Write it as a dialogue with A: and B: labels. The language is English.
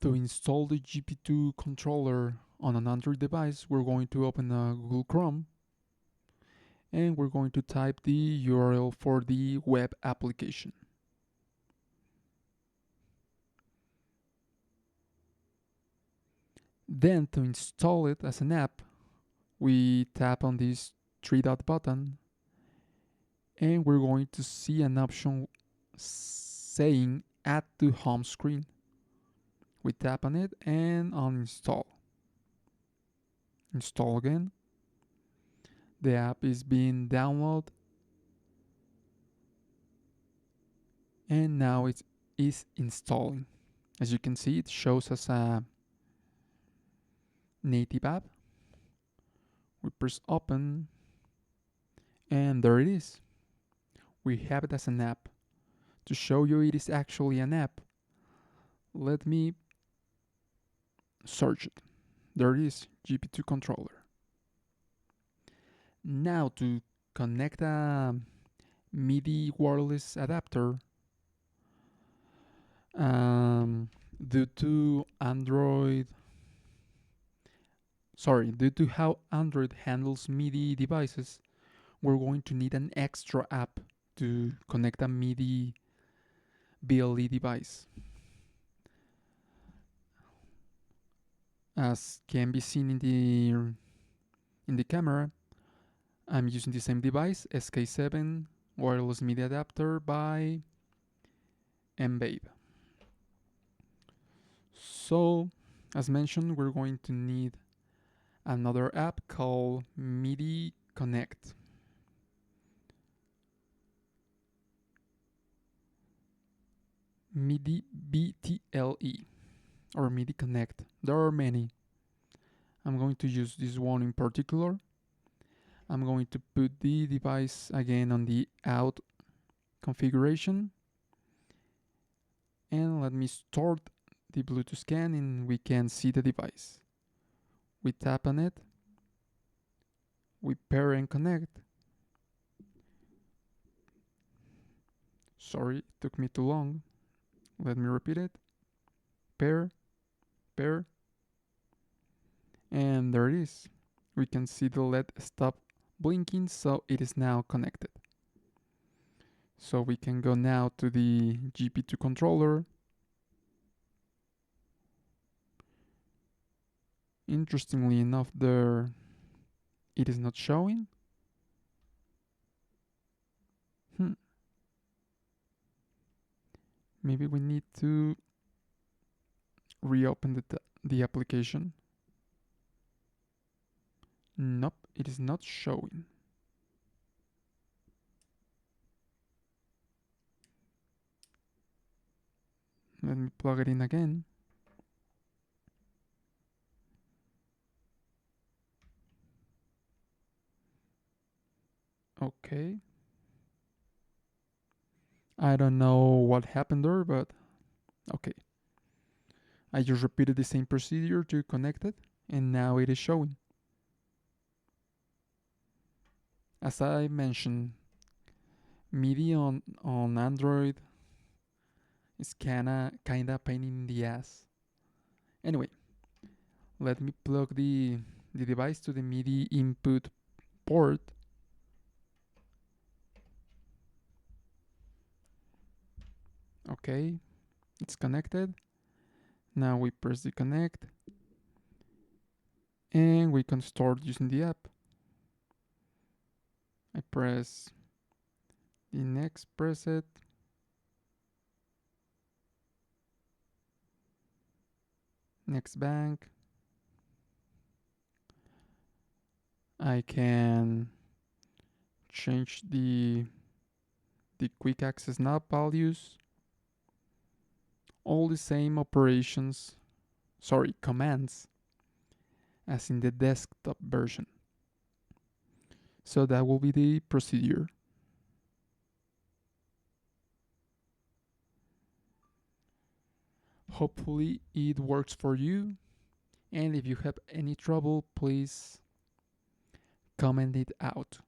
A: To install the GP2 controller on an Android device, we're going to open Google Chrome and we're going to type the URL for the web application. Then to install it as an app, we tap on this three dot button and we're going to see an option saying add to home screen. We tap on it and uninstall. Install again. The app is being downloaded and now it is installing. As you can see, it shows us a native app. We press open and there it is. We have it as an app. To show you it is actually an app, let me search it. There it is, GP2 Controller. Now to connect a MIDI wireless adapter, due to how Android handles MIDI devices, we're going to need an extra app to connect a MIDI BLE device. As can be seen in the camera, I'm using the same device, SK7 wireless MIDI adapter by MIDI. So, as mentioned, we're going to need another app called MIDI Connect. MIDI BLE or MIDI Connect. There are many. I'm going to use this one in particular. I'm going to put the device again on the out configuration. And let me start the Bluetooth scan and we can see the device. We tap on it. We pair and connect. Sorry, it took me too long. Let me repeat it. Pair, pair. And there it is. We can see the LED stop blinking, so it is now connected. So we can go now to the GP2 controller. Interestingly enough, there it is not showing. Maybe we need to reopen the application. Nope, it is not showing. Let me plug it in again. Okay. I don't know what happened there, but okay. I just repeated the same procedure to connect it, and now it is showing. As I mentioned, MIDI on Android is kinda pain in the ass. Anyway, let me plug the device to the MIDI input port. Okay, it's connected. Now we press the connect and we can start using the app. I press the next preset. Next bank. I can change the quick access knob values. All the same commands as in the desktop version. So that will be the procedure. Hopefully it works for you, and if you have any trouble, please comment it out.